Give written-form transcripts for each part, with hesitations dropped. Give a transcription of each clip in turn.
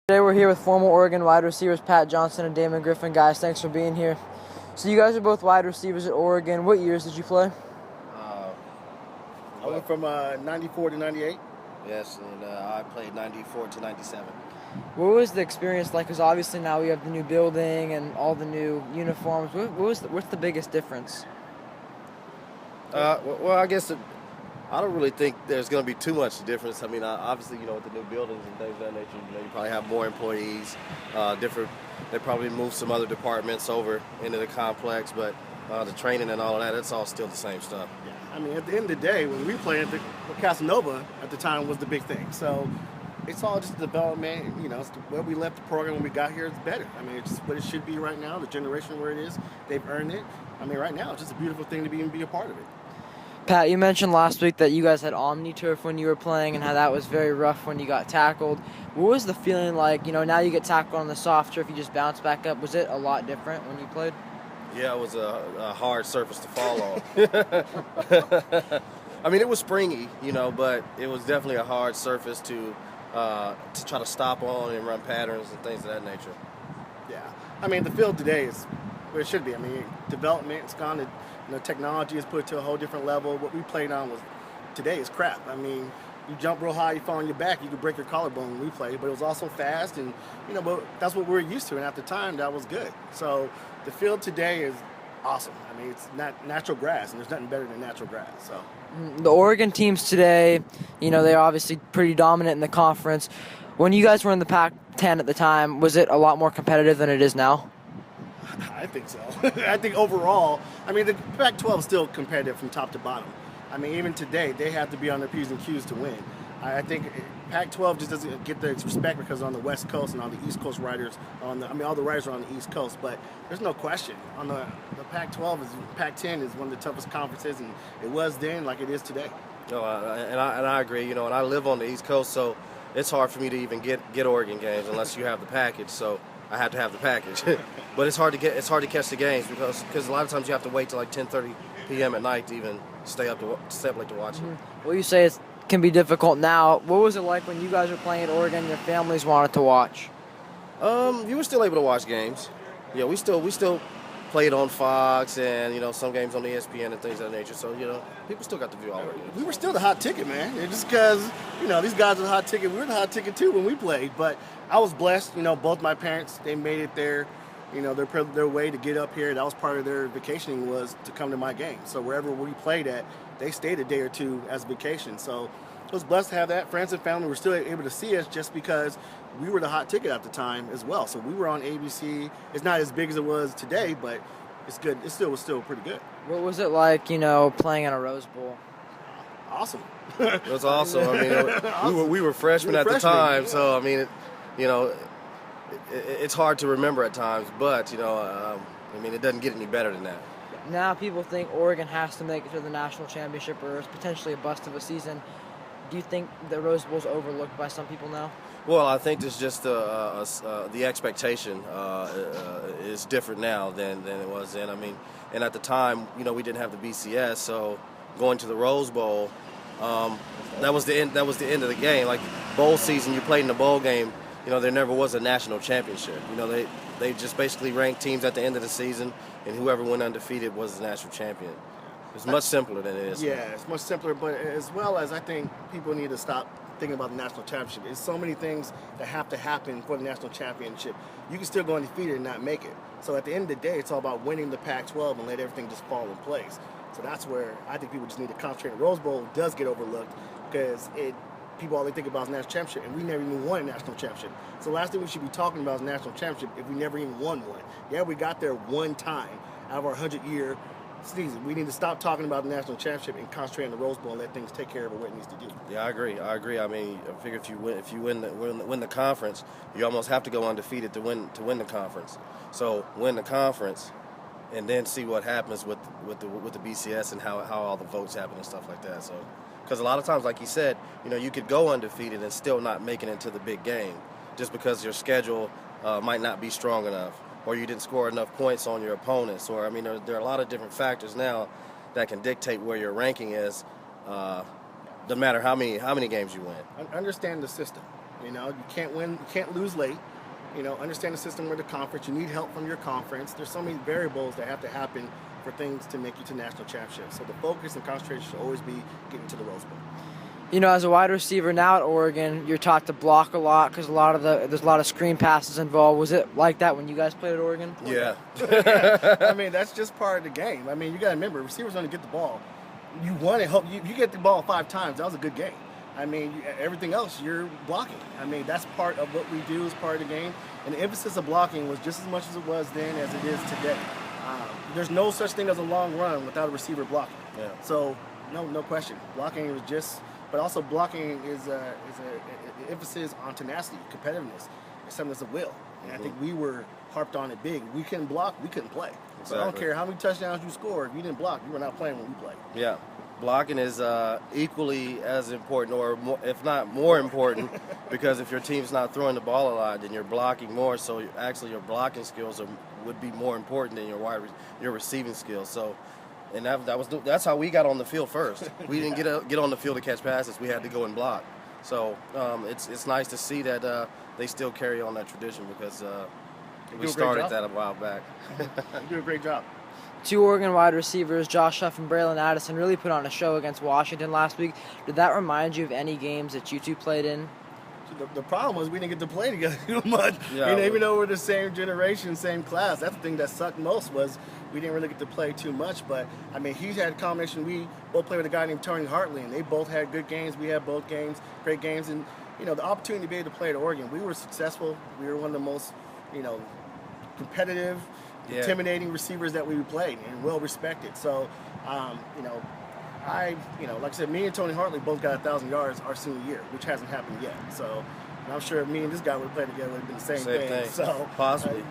Today we're here with former Oregon wide receivers Pat Johnson and Damon Griffin. Guys, thanks for being here. So you guys are both wide receivers at Oregon. What years did you play? I went from 94 to 98. Yes, and I played 94 to 97. What was the experience like? Because obviously now we have the new building and all the new uniforms. What's the biggest difference? Well, I guess I don't really think there's going to be too much difference. I mean, obviously, with the new buildings and things of that nature, you probably have more employees, They probably moved some other departments over into the complex, but the training and all of that, it's all still the same stuff. Yeah. I mean, at the end of the day, when we played, Casanova at the time was the big thing. So it's all just development. It's where we left the program when we got here, it's better. I mean, it's just what it should be right now. The generation where it is, they've earned it. I mean, right now, it's just a beautiful thing to be a part of it. Pat, you mentioned last week that you guys had Omni-turf when you were playing and how that was very rough when you got tackled. What was the feeling like? Now you get tackled on the soft turf, you just bounce back up. Was it a lot different when you played? Yeah, it was a hard surface to fall on. I mean, it was springy, but it was definitely a hard surface to try to stop on and run patterns and things of that nature. Yeah. I mean, the field today is where it should be. I mean, development's gone. Technology is put to a whole different level. What we played on today is crap. I mean, you jump real high, you fall on your back, you could break your collarbone when we played, but it was also fast, and but that's what we're used to, and at the time that was good. So the field today is awesome. I mean, it's not natural grass, and there's nothing better than natural grass. So the Oregon teams today, they're obviously pretty dominant in the conference. When you guys were in the Pac-10 at the time, was it a lot more competitive than it is now? I think so. I think overall, I mean, the Pac-12 is still competitive from top to bottom. I mean, even today, they have to be on their P's and Q's to win. I think Pac-12 just doesn't get the respect because on the West Coast and on the East Coast riders, all the riders are on the East Coast, but there's no question. On the Pac-12, Pac-10 is one of the toughest conferences, and it was then like it is today. No, and I agree. And I live on the East Coast, so it's hard for me to even get Oregon games unless you have the package. So I have to have the package. But it's hard to catch the games because a lot of times you have to wait till like 10:30 p.m. at night to even stay up late to watch it. Well, you say it can be difficult now. What was it like when you guys were playing at Oregon and your families wanted to watch? You were still able to watch games. Yeah, we still played on Fox and some games on ESPN and things of that nature. So people still got to view all of it. We were still the hot ticket, man. Just because these guys are the hot ticket, we were the hot ticket too when we played. But I was blessed. Both my parents, they made it their way to get up here. That was part of their vacationing, was to come to my game. So wherever we played at, they stayed a day or two as vacation. So I was blessed to have that. Friends and family were still able to see us just because we were the hot ticket at the time as well. So we were on ABC. It's not as big as it was today, but it's good. It was still pretty good. What was it like, playing in a Rose Bowl? Awesome. It was awesome. I mean, awesome. we were freshmen at the time, yeah. So I mean, it's hard to remember at times, but it doesn't get any better than that. Now people think Oregon has to make it to the national championship, or it's potentially a bust of a season. Do you think the Rose Bowl is overlooked by some people now? Well, I think it's just the expectation is different now than it was then. I mean, and at the time, we didn't have the BCS, so going to the Rose Bowl, that was the end. That was the end of the game. Like bowl season, you played in the bowl game. There never was a national championship. They just basically ranked teams at the end of the season, and whoever went undefeated was the national champion. It's much simpler than it is. Yeah, it's much simpler, but as well as I think people need to stop thinking about the national championship. There's so many things that have to happen for the national championship. You can still go undefeated and not make it. So at the end of the day, it's all about winning the Pac-12 and let everything just fall in place. So that's where I think people just need to concentrate. The Rose Bowl does get overlooked because people all they think about is national championship, and we never even won a national championship. So the last thing we should be talking about is national championship if we never even won one. Yeah, we got there one time out of our 100-year season. We need to stop talking about the national championship and concentrate on the Rose Bowl and let things take care of what it needs to do. Yeah, I agree. I mean, I figure if you win the conference, you almost have to go undefeated to win the conference. So win the conference, and then see what happens with the BCS and how all the votes happen and stuff like that. So, because a lot of times, like you said, you could go undefeated and still not make it into the big game, just because your schedule might not be strong enough, or you didn't score enough points on your opponents, or I mean, there are a lot of different factors now that can dictate where your ranking is Doesn't matter how many games you win. Understand the system. You know, you can't win, you can't lose late. You know, understand the system with the conference. You need help from your conference. There's so many variables that have to happen for things to make you to national championships. So the focus and concentration should always be getting to the Rose Bowl. You know, as a wide receiver now at Oregon, you're taught to block a lot because there's a lot of screen passes involved. Was it like that when you guys played at Oregon? Yeah. I mean, that's just part of the game. I mean, you got to remember, receivers only get the ball. You want to help. You get the ball 5 times. That was a good game. I mean, everything else, you're blocking. I mean, that's part of what we do as part of the game. And the emphasis of blocking was just as much as it was then as it is today. There's no such thing as a long run without a receiver blocking. Yeah. So, no question. Blocking was just, but also blocking is an emphasis on tenacity, competitiveness. It's something that's a will. And I think we were harped on it big. We couldn't block, we couldn't play. So I don't care how many touchdowns you scored. If you didn't block, you were not playing when we played. Yeah. Blocking is equally as important, or more, if not more important, because if your team's not throwing the ball a lot, then you're blocking more. So actually, your blocking skills would be more important than your receiving skills. So, and that's how we got on the field first. We didn't get on the field to catch passes. We had to go and block. So it's nice to see that they still carry on that tradition, because we started that a while back. You do a great job. 2 Oregon wide receivers, Josh Huff and Braylon Addison, really put on a show against Washington last week. Did that remind you of any games that you two played in? The problem was we didn't get to play together too much. Yeah, even though we're the same generation, same class, that's the thing that sucked most, was we didn't really get to play too much. But, I mean, he's had a combination. We both played with a guy named Tony Hartley, and they both had good games. We had both games, great games. And, you know, the opportunity to be able to play at Oregon, we were successful. We were one of the most, competitive, intimidating receivers that we played, and well respected. So, like I said, me and Tony Hartley both got 1,000 yards our senior year, which hasn't happened yet. So, and I'm sure if me and this guy would have played together, it would have been the same thing. So, possibly.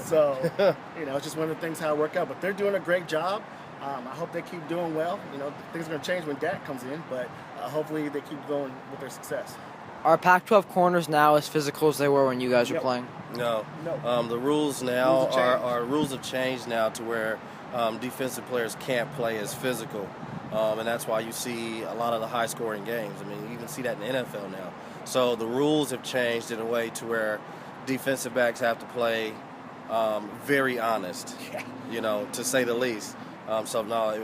So, it's just one of the things how it worked out. But they're doing a great job. I hope they keep doing well. Things are going to change when Dak comes in, but hopefully they keep going with their success. Are Pac-12 corners now as physical as they were when you guys were playing? No. The rules now rules have changed now to where defensive players can't play as physical, and that's why you see a lot of the high-scoring games. I mean, you even see that in the NFL now. So the rules have changed in a way to where defensive backs have to play very honest, to say the least. So no,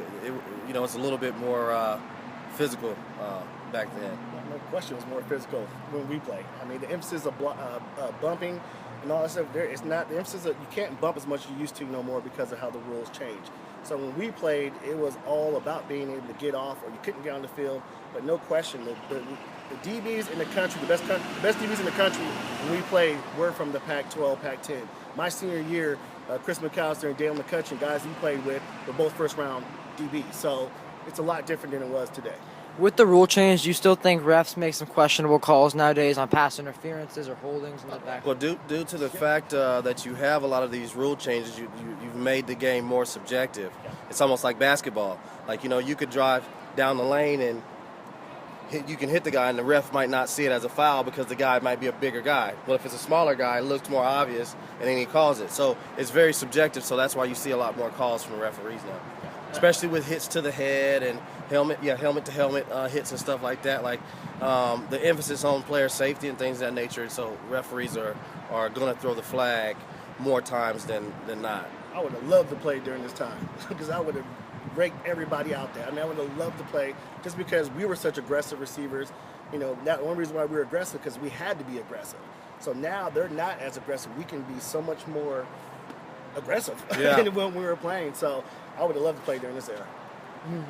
it's a little bit more physical back then. No question, it was more physical when we played. I mean, the emphasis of bumping and all that stuff, it's not the emphasis of, you can't bump as much as you used to no more because of how the rules change. So when we played, it was all about being able to get off, or you couldn't get on the field. But no question, the DBs in the country, the best DBs in the country when we played were from the Pac-12, Pac-10. My senior year, Chris McAllister and Damon Griffin, guys we played with, were both first-round DBs. So it's a lot different than it was today. With the rule change, do you still think refs make some questionable calls nowadays on pass interferences or holdings in the back? Well, due to the fact that you have a lot of these rule changes, you've made the game more subjective. It's almost like basketball. Like, you could drive down the lane and you can hit the guy, and the ref might not see it as a foul because the guy might be a bigger guy. Well, if it's a smaller guy, it looks more obvious, and then he calls it. So it's very subjective, so that's why you see a lot more calls from the referees now. Especially with hits to the head and helmet to helmet hits and stuff like that. Like the emphasis on player safety and things of that nature. So referees are going to throw the flag more times than not. I would have loved to play during this time because I would have raked everybody out there. I mean, I would have loved to play just because we were such aggressive receivers. That one reason why we were aggressive, because we had to be aggressive. So now they're not as aggressive. We can be so much more aggressive than when we were playing. So I would have loved to play during this era.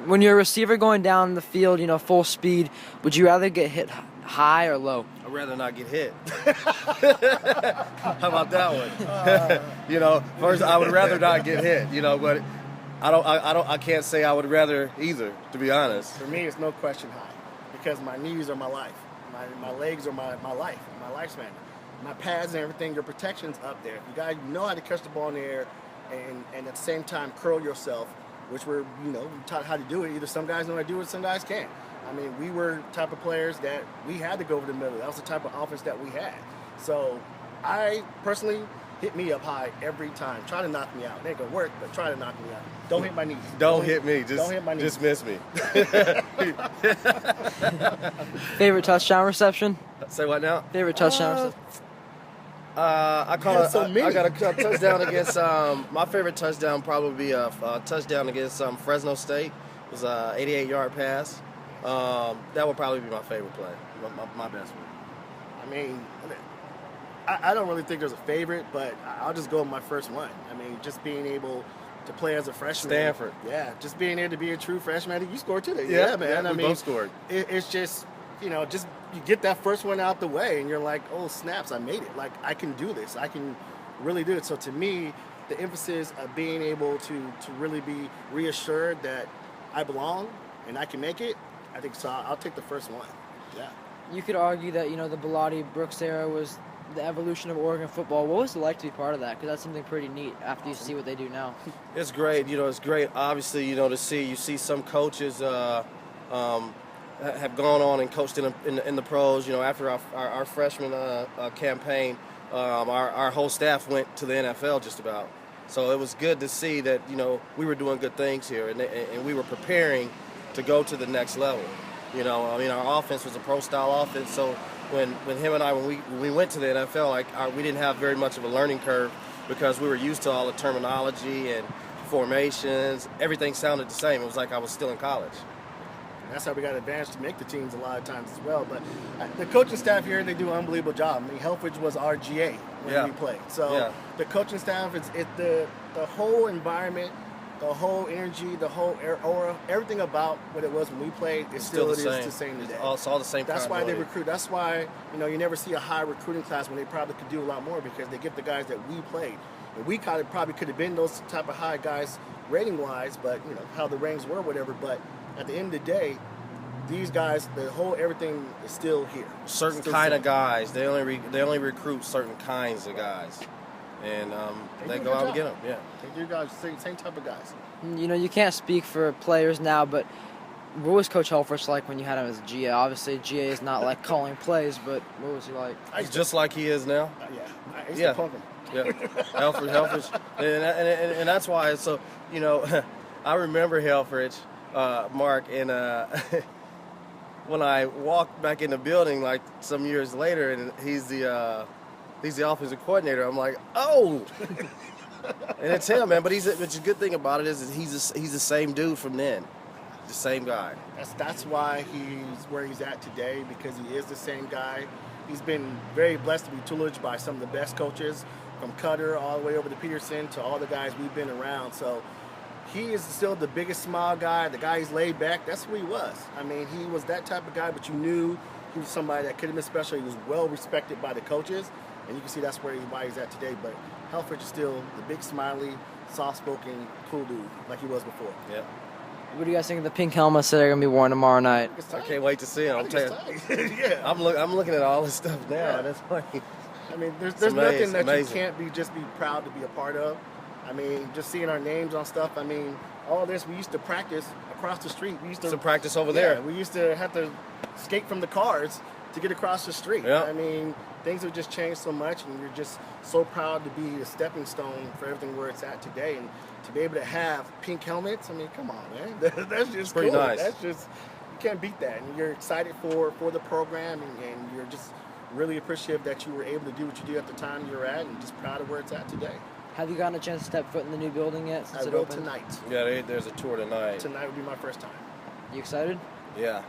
When you're a receiver going down the field, full speed, would you rather get hit high or low? I'd rather not get hit. How about that one? First I would rather not get hit. But I can't say I would rather either, to be honest. For me, it's no question high, because my knees are my life. My legs are my life, my lifespan. My pads and everything, your protection's up there. You guys know how to catch the ball in the air and at the same time curl yourself, which we're taught how to do it. Either some guys know how to do it, some guys can't. I mean, we were the type of players that we had to go over the middle. That was the type of offense that we had. So I personally, hit me up high every time. Try to knock me out. It ain't gonna work, but try to knock me out. Don't hit my knees. Don't hit me. Don't hit my knees. Just miss me. Favorite touchdown reception? Say what now? Favorite touchdown reception? I call Yeah, it. so many. I got a touchdown against. My favorite touchdown probably be a touchdown against Fresno State. It was a 88-yard pass. That would probably be my favorite play. My best one. I mean, I don't really think there's a favorite, but I'll just go with my first one. I mean, just being able to play as a freshman. Stanford. Yeah, just being able to be a true freshman. You scored today. Yeah, man. we both scored. It's just, just you get that first one out the way, and you're like, oh, snaps, I made it. Like, I can do this. I can really do it. So to me, the emphasis of being able to really be reassured that I belong and I can make it, I think so. I'll take the first one. Yeah. You could argue that, the Bellotti-Brooks era was the evolution of Oregon football. What was it like to be part of that? Because that's something pretty neat after you see what they do now. It's great. It's great. Obviously, you see some coaches have gone on and coached in the pros. After our freshman campaign, our whole staff went to the NFL just about. So it was good to see that we were doing good things here, and we were preparing to go to the next level. Our offense was a pro-style offense, so when him and I, when we went to the NFL, we didn't have very much of a learning curve because we were used to all the terminology and formations. Everything sounded the same. It was like I was still in college. That's how we got advantage to make the teams a lot of times as well. But the coaching staff here, they do an unbelievable job. I mean, Helfrich was our GA when we played. So the coaching staff, it's the whole environment, the whole energy, the whole aura, everything about what it was when we played is still the same today. It's all the same. That's why they recruit. That's why you never see a high recruiting class when they probably could do a lot more because they get the guys that we played. And we probably could have been those type of high guys rating wise, but how the ranks were, whatever. But at the end of the day, these guys, the whole everything is still here. Certain kind of guys. They only recruit certain kinds of guys. And they go out and get them. Yeah, they do guys, same type of guys. You can't speak for players now, but what was Coach Helfrich like when you had him as a GA? Obviously, GA is not like calling plays, but what was he like? Just like he is now. I used to pump him. Yeah, Helfrich, and that's why. So I remember Helfrich, Mark, and when I walked back in the building like some years later, and he's the offensive coordinator. I'm like, oh, and it's him, man. But the good thing about it is he's the same dude from then, the same guy. That's why he's where he's at today because he is the same guy. He's been very blessed to be tutelaged by some of the best coaches, from Cutter all the way over to Peterson to all the guys we've been around. So he is still the biggest smile guy. The guy he's laid back. That's who he was. I mean, he was that type of guy, but you knew he was somebody that could have been special. He was well respected by the coaches. And you can see that's why he's at today. But Helfrich is still the big, smiley, soft-spoken, cool dude like he was before. Yeah. What do you guys think of the pink helmets that are going to be worn tomorrow night? I can't wait to see them. I'm telling you. Yeah. I'm looking at all this stuff now. Yeah. That's funny. I mean, there's nothing that you can't be proud to be a part of. I mean, just seeing our names on stuff. I mean, all this, we used to practice across the street. We used to practice over there. We used to have to escape from the cars to get across the street. Yeah. I mean, things have just changed so much, and you're just so proud to be a stepping stone for everything where it's at today. And to be able to have pink helmets, I mean, come on, man. That's just pretty cool. nice. That's just, you can't beat that. And you're excited for the program, and you're just really appreciative that you were able to do what you did at the time you were at, and just proud of where it's at today. Have you gotten a chance to step foot in the new building yet since it opened? Tonight. Yeah, there's a tour tonight. Tonight would be my first time. You excited? Yeah.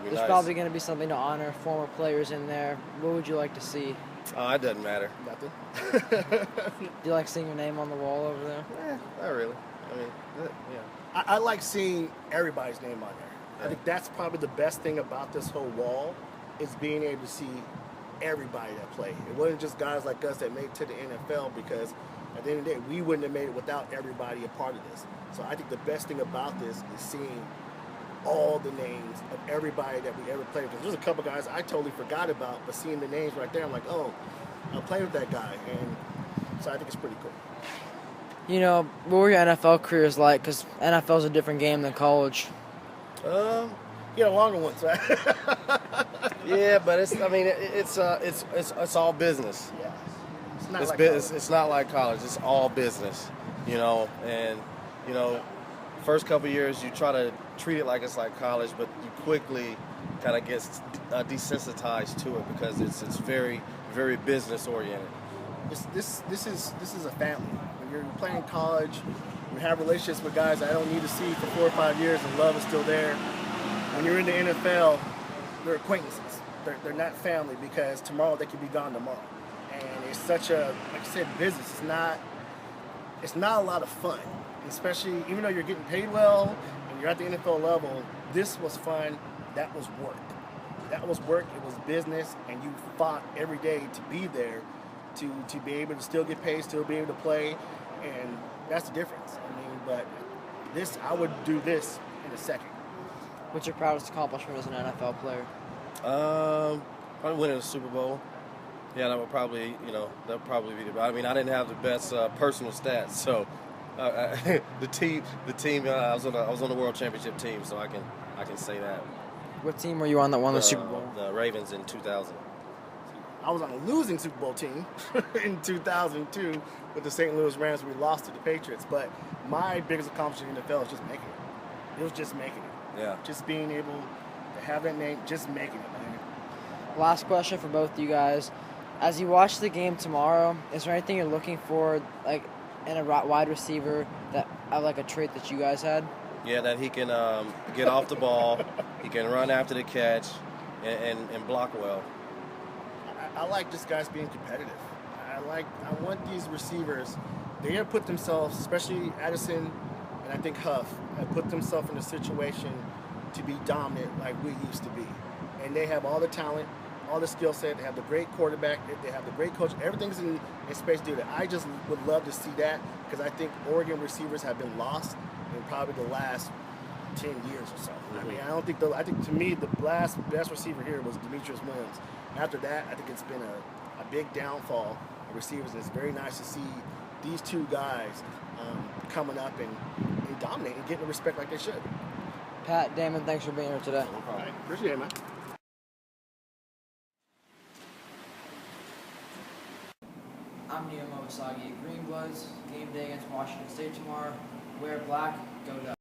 There's probably going to be something to honor former players in there. What would you like to see? Oh, it doesn't matter. Nothing. Do you like seeing your name on the wall over there? Not really. I mean, yeah. I like seeing everybody's name on there. I think that's probably the best thing about this whole wall is being able to see everybody that played. It wasn't just guys like us that made it to the NFL because at the end of the day, we wouldn't have made it without everybody a part of this. So I think the best thing about this is seeing all the names of everybody that we ever played with. There's a couple guys I totally forgot about, but seeing the names right there, I'm like, oh, I played with that guy. And so I think it's pretty cool. What were your NFL careers like? Because NFL is a different game than college. Yeah, longer ones, right? Yeah, but it's all business. Yeah. It's not It's, like bu- college. it's not like college. It's all business, and you know, first couple years you try to treat it like it's like college, but you quickly kind of get desensitized to it because it's very very business oriented. This is a family. When you're playing college, you have relationships with guys I don't need to see for 4 or 5 years, and love is still there. When you're in the NFL, they're acquaintances. They're not family because tomorrow they could be gone tomorrow. And it's such a, like I said, business. It's not a lot of fun, especially even though you're getting paid well and you're at the NFL level. This was fun. That was work. That was work. It was business, and you fought every day to be there, to be able to still get paid, still be able to play, and that's the difference. I mean, but I would do this in a second. What's your proudest accomplishment as an NFL player? Probably winning a Super Bowl. Yeah, that would probably be the. I mean, I didn't have the best personal stats, so the team. I was on the World Championship team, so I can say that. What team were you on that won the Super Bowl? The Ravens in 2000. I was on a losing Super Bowl team in 2002 with the St. Louis Rams. We lost to the Patriots, but my biggest accomplishment in the NFL is just making it. It was just making it. Yeah. Just being able to have that name, just making it, man. Last question for both you guys. As you watch the game tomorrow, is there anything you're looking for, like in a wide receiver, that like a trait that you guys had? Yeah, that he can get off the ball, he can run after the catch, and block well. I like just guys being competitive. I want these receivers. They have put themselves, especially Addison and I think Huff, have put themselves in a situation to be dominant like we used to be. And they have all the talent, all the skill set. They have the great quarterback. They have the great coach. Everything's in space to do that. I just would love to see that because I think Oregon receivers have been lost in probably the last 10 years or so. I mean, I think to me the last best receiver here was Demetrius Williams. After that, I think it's been a big downfall of receivers, and it's very nice to see these two guys coming up and dominating and getting the respect like they should. Pat, Damon, thanks for being here today. No problem. Appreciate it, man. I'm Neo Mosagi. Green Bloods, game day against Washington State tomorrow. Wear black, go Ducks.